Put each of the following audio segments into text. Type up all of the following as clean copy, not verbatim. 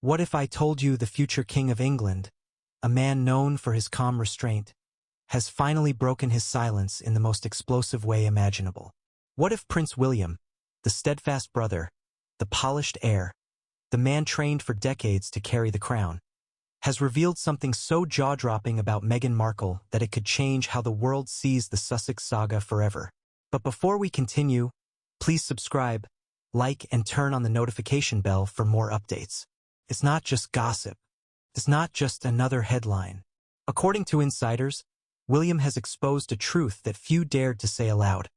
What if I told you the future King of England, a man known for his calm restraint, has finally broken his silence in the most explosive way imaginable? What if Prince William, the steadfast brother, the polished heir, the man trained for decades to carry the crown, has revealed something so jaw-dropping about Meghan Markle that it could change how the world sees the Sussex saga forever? But before we continue, please subscribe, like, and turn on the notification bell for more updates. It's not just gossip. It's not just another headline. According to insiders, William has exposed a truth that few dared to say aloud.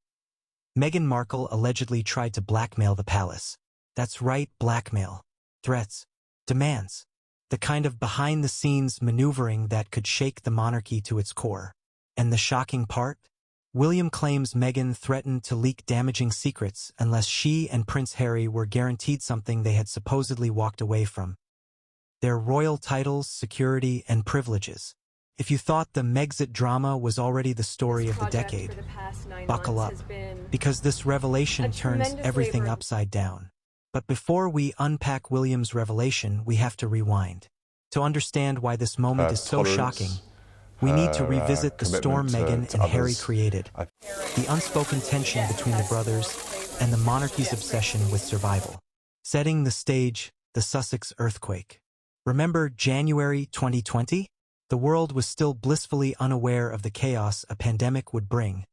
Meghan Markle allegedly tried to blackmail the palace. That's right, blackmail. Threats. Demands. The kind of behind-the-scenes maneuvering that could shake the monarchy to its core. And the shocking part? William claims Meghan threatened to leak damaging secrets unless she and Prince Harry were guaranteed something they had supposedly walked away from: their royal titles, security, and privileges. If you thought the Megxit drama was already the story of the decade, buckle up, because this revelation turns everything upside down. But before we unpack William's revelation, we have to rewind. To understand why this moment is so shocking, we need to revisit the storm Meghan and Harry created, the unspoken tension between the brothers, and the monarchy's obsession with survival. Setting the stage, the Sussex earthquake. Remember January 2020? The world was still blissfully unaware of the chaos a pandemic would bring,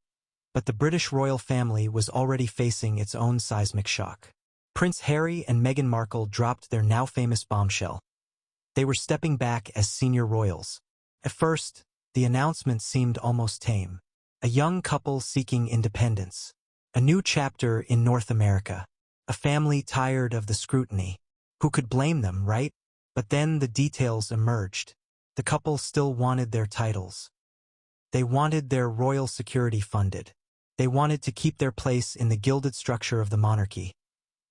but the British royal family was already facing its own seismic shock. Prince Harry and Meghan Markle dropped their now famous bombshell. They were stepping back as senior royals. At first, the announcement seemed almost tame. A young couple seeking independence. A new chapter in North America. A family tired of the scrutiny. Who could blame them, right? But then the details emerged. The couple still wanted their titles. They wanted their royal security funded. They wanted to keep their place in the gilded structure of the monarchy,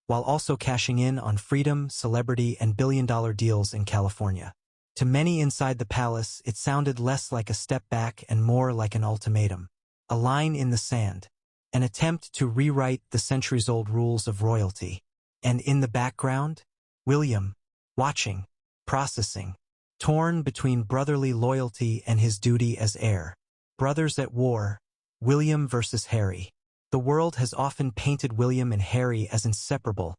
while also cashing in on freedom, celebrity, and billion-dollar deals in California. To many inside the palace, it sounded less like a step back and more like an ultimatum. A line in the sand. An attempt to rewrite the centuries-old rules of royalty. And in the background, William, watching, processing, torn between brotherly loyalty and his duty as heir. Brothers at war, William versus Harry. The world has often painted William and Harry as inseparable,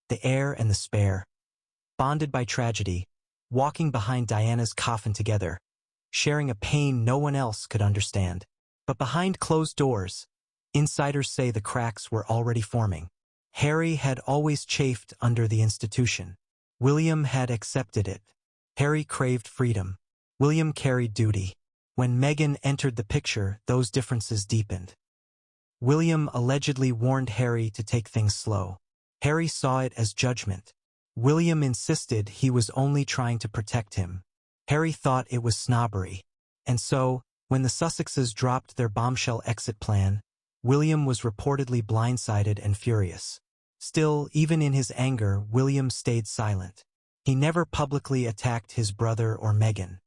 the heir and the spare, bonded by tragedy, walking behind Diana's coffin together, sharing a pain no one else could understand. But behind closed doors, insiders say the cracks were already forming. Harry had always chafed under the institution. William had accepted it. Harry craved freedom. William carried duty. When Meghan entered the picture, those differences deepened. William allegedly warned Harry to take things slow. Harry saw it as judgment. William insisted he was only trying to protect him. Harry thought it was snobbery. And so, when the Sussexes dropped their bombshell exit plan, William was reportedly blindsided and furious. Still, even in his anger, William stayed silent. He never publicly attacked his brother or Meghan.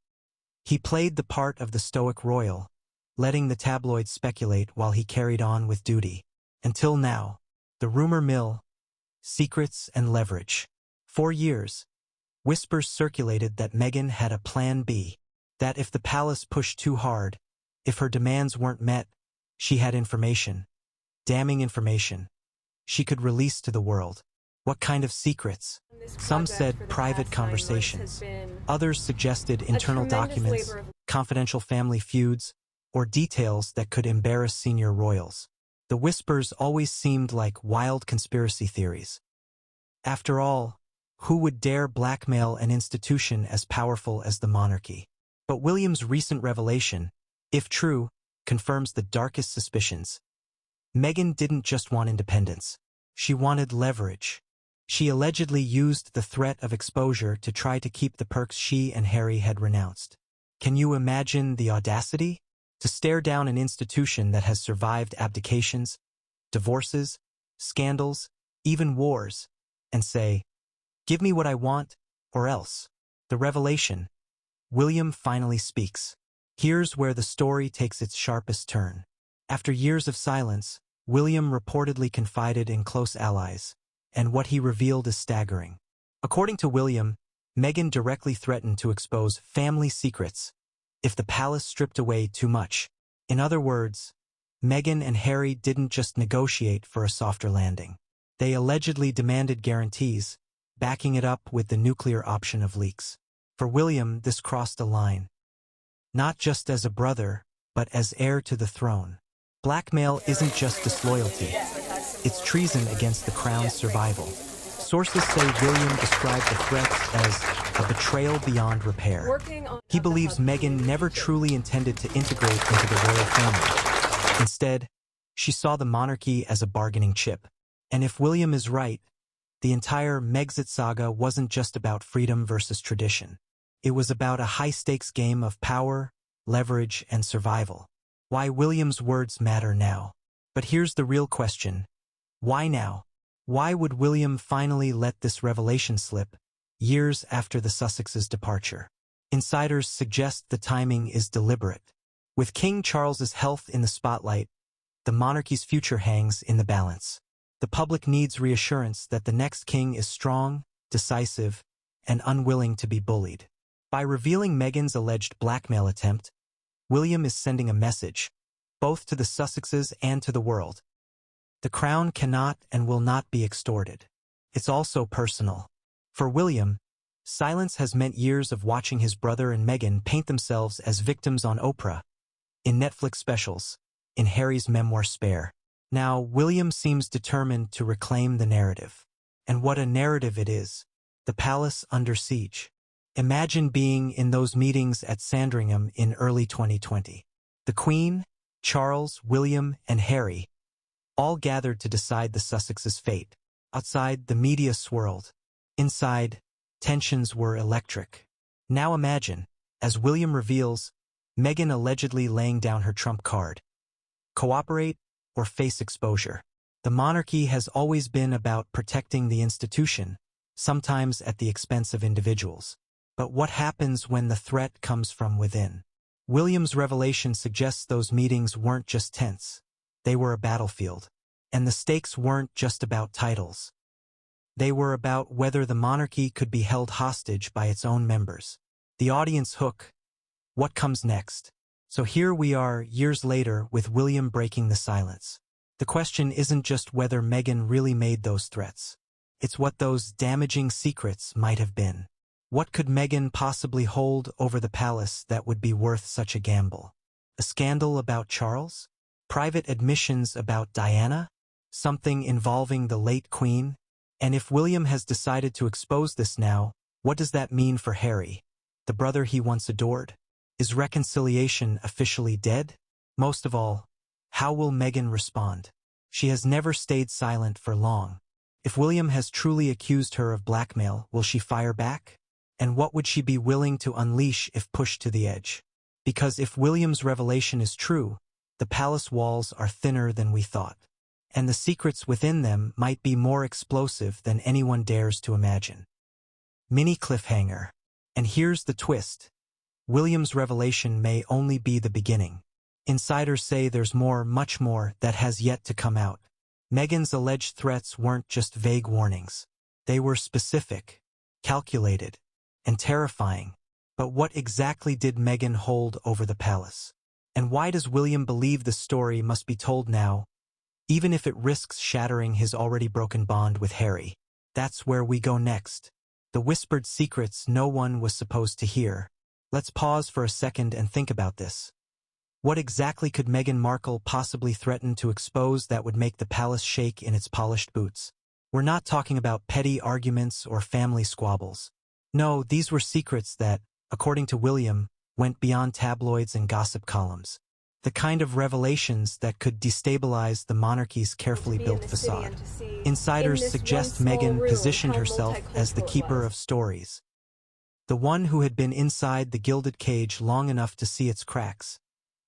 He played the part of the stoic royal, letting the tabloids speculate while he carried on with duty. Until now, the rumor mill, secrets and leverage. For years, whispers circulated that Meghan had a plan B, that if the palace pushed too hard, if her demands weren't met, she had information, damning information, she could release to the world. What kind of secrets? Some said private conversations. Others suggested internal documents, confidential family feuds, or details that could embarrass senior royals. The whispers always seemed like wild conspiracy theories. After all, who would dare blackmail an institution as powerful as the monarchy? But William's recent revelation, if true, confirms the darkest suspicions. Meghan didn't just want independence. She wanted leverage. She allegedly used the threat of exposure to try to keep the perks she and Harry had renounced. Can you imagine the audacity? To stare down an institution that has survived abdications, divorces, scandals, even wars, and say, "Give me what I want, or else." The revelation. William finally speaks. Here's where the story takes its sharpest turn. After years of silence, William reportedly confided in close allies, and what he revealed is staggering. According to William, Meghan directly threatened to expose family secrets if the palace stripped away too much. In other words, Meghan and Harry didn't just negotiate for a softer landing. They allegedly demanded guarantees, backing it up with the nuclear option of leaks. For William, this crossed a line. Not just as a brother, but as heir to the throne. Blackmail isn't just disloyalty. It's treason against the crown's survival. Sources say William described the threats as a betrayal beyond repair. He believes Meghan never truly intended to integrate into the royal family. Instead, she saw the monarchy as a bargaining chip. And if William is right, the entire Megxit saga wasn't just about freedom versus tradition. It was about a high-stakes game of power, leverage, and survival. Why William's words matter now. But here's the real question. Why now? Why would William finally let this revelation slip, years after the Sussexes' departure? Insiders suggest the timing is deliberate. With King Charles's health in the spotlight, the monarchy's future hangs in the balance. The public needs reassurance that the next king is strong, decisive, and unwilling to be bullied. By revealing Meghan's alleged blackmail attempt, William is sending a message, both to the Sussexes and to the world. The crown cannot and will not be extorted. It's also personal. For William, silence has meant years of watching his brother and Meghan paint themselves as victims on Oprah, in Netflix specials, in Harry's memoir Spare. Now, William seems determined to reclaim the narrative. And what a narrative it is. The palace under siege. Imagine being in those meetings at Sandringham in early 2020. The Queen, Charles, William, and Harry, all gathered to decide the Sussexes' fate. Outside, the media swirled. Inside, tensions were electric. Now imagine, as William reveals, Meghan allegedly laying down her trump card. Cooperate or face exposure. The monarchy has always been about protecting the institution, sometimes at the expense of individuals. But what happens when the threat comes from within? William's revelation suggests those meetings weren't just tense. They were a battlefield. And the stakes weren't just about titles. They were about whether the monarchy could be held hostage by its own members. The audience hook. What comes next? So here we are, years later, with William breaking the silence. The question isn't just whether Meghan really made those threats. It's what those damaging secrets might have been. What could Meghan possibly hold over the palace that would be worth such a gamble? A scandal about Charles? Private admissions about Diana? Something involving the late Queen? And if William has decided to expose this now, what does that mean for Harry, the brother he once adored? Is reconciliation officially dead? Most of all, how will Meghan respond? She has never stayed silent for long. If William has truly accused her of blackmail, will she fire back? And what would she be willing to unleash if pushed to the edge? Because if William's revelation is true, the palace walls are thinner than we thought. And the secrets within them might be more explosive than anyone dares to imagine. Mini cliffhanger. And here's the twist. William's revelation may only be the beginning. Insiders say there's more, much more, that has yet to come out. Meghan's alleged threats weren't just vague warnings. They were specific, calculated, and terrifying. But what exactly did Meghan hold over the palace? And why does William believe the story must be told now, even if it risks shattering his already broken bond with Harry? That's where we go next. The whispered secrets no one was supposed to hear. Let's pause for a second and think about this. What exactly could Meghan Markle possibly threaten to expose that would make the palace shake in its polished boots? We're not talking about petty arguments or family squabbles. No, these were secrets that, according to William, went beyond tabloids and gossip columns. The kind of revelations that could destabilize the monarchy's carefully built facade. Insiders suggest Meghan positioned herself as the keeper of stories. The one who had been inside the gilded cage long enough to see its cracks,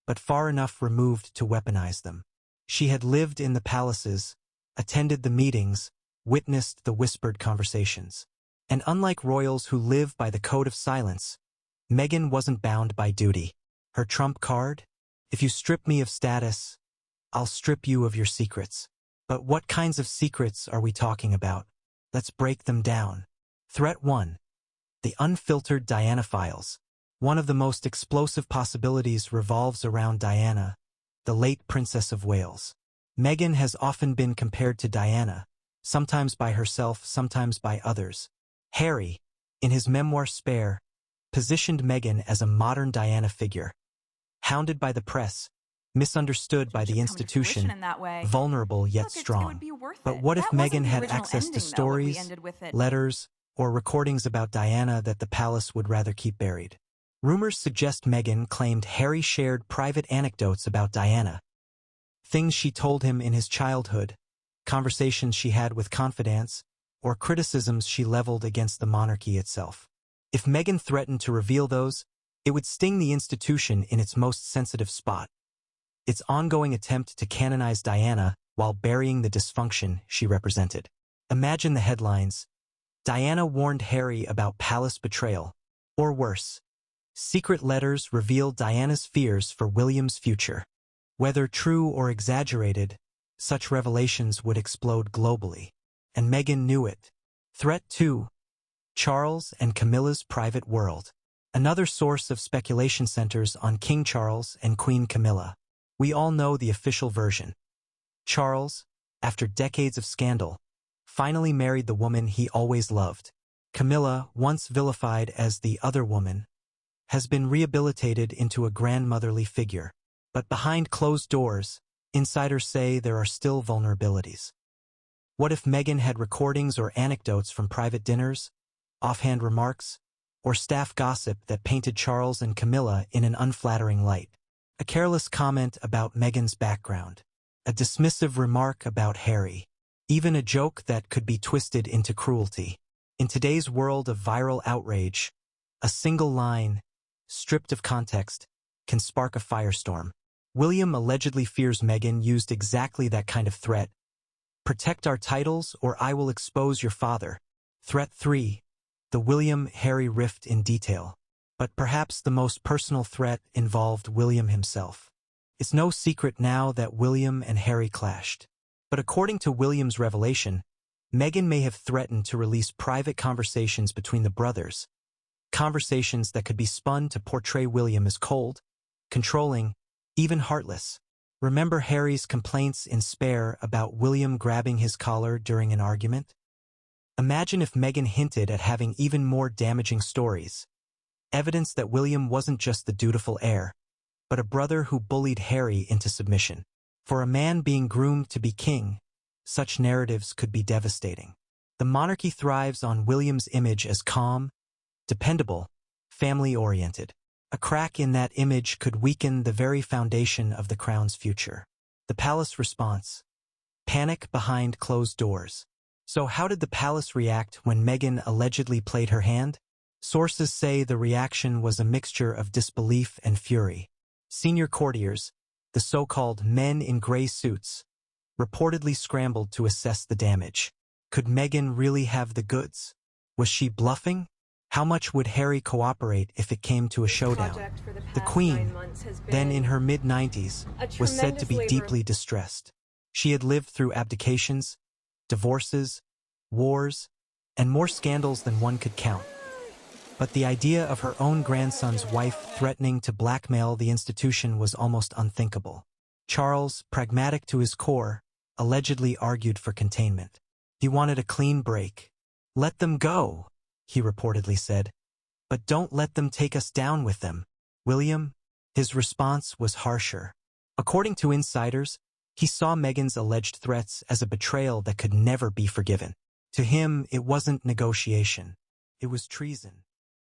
but far enough removed to weaponize them. She had lived in the palaces, attended the meetings, witnessed the whispered conversations. And unlike royals who live by the code of silence, Meghan wasn't bound by duty. Her trump card? If you strip me of status, I'll strip you of your secrets. But what kinds of secrets are we talking about? Let's break them down. Threat 1. The unfiltered Diana files. One of the most explosive possibilities revolves around Diana, the late Princess of Wales. Meghan has often been compared to Diana, sometimes by herself, sometimes by others. Harry, in his memoir Spare, positioned Meghan as a modern Diana figure. Hounded by the press, misunderstood by the institution, vulnerable yet strong. But what if Meghan had access to stories, letters, or recordings about Diana that the palace would rather keep buried? Rumors suggest Meghan claimed Harry shared private anecdotes about Diana. Things she told him in his childhood, conversations she had with confidants, or criticisms she leveled against the monarchy itself. If Meghan threatened to reveal those, it would sting the institution in its most sensitive spot. Its ongoing attempt to canonize Diana while burying the dysfunction she represented. Imagine the headlines. Diana warned Harry about palace betrayal. Or worse, secret letters revealed Diana's fears for William's future. Whether true or exaggerated, such revelations would explode globally. And Meghan knew it. Threat 2. Charles and Camilla's private world. Another source of speculation centers on King Charles and Queen Camilla. We all know the official version. Charles, after decades of scandal, finally married the woman he always loved. Camilla, once vilified as the other woman, has been rehabilitated into a grandmotherly figure. But behind closed doors, insiders say there are still vulnerabilities. What if Meghan had recordings or anecdotes from private dinners, offhand remarks, or staff gossip that painted Charles and Camilla in an unflattering light? A careless comment about Meghan's background, a dismissive remark about Harry, even a joke that could be twisted into cruelty. In today's world of viral outrage, a single line, stripped of context, can spark a firestorm. William allegedly fears Meghan used exactly that kind of threat. Protect our titles or I will expose your father. Threat 3. The William-Harry rift in detail. But perhaps the most personal threat involved William himself. It's no secret now that William and Harry clashed. But according to William's revelation, Meghan may have threatened to release private conversations between the brothers. Conversations that could be spun to portray William as cold, controlling, even heartless. Remember Harry's complaints in Spare about William grabbing his collar during an argument? Imagine if Meghan hinted at having even more damaging stories. Evidence that William wasn't just the dutiful heir, but a brother who bullied Harry into submission. For a man being groomed to be king, such narratives could be devastating. The monarchy thrives on William's image as calm, dependable, family-oriented. A crack in that image could weaken the very foundation of the crown's future. The palace response. Panic behind closed doors. So how did the palace react when Meghan allegedly played her hand? Sources say the reaction was a mixture of disbelief and fury. Senior courtiers, the so-called men in gray suits, reportedly scrambled to assess the damage. Could Meghan really have the goods? Was she bluffing? How much would Harry cooperate if it came to a showdown? The Queen, then in her mid-90s, was said to be deeply distressed. She had lived through abdications, divorces, wars, and more scandals than one could count. But the idea of her own grandson's wife threatening to blackmail the institution was almost unthinkable. Charles, pragmatic to his core, allegedly argued for containment. He wanted a clean break. "Let them go," he reportedly said. "But don't let them take us down with them." William, his response was harsher. According to insiders, he saw Meghan's alleged threats as a betrayal that could never be forgiven. To him, it wasn't negotiation. It was treason.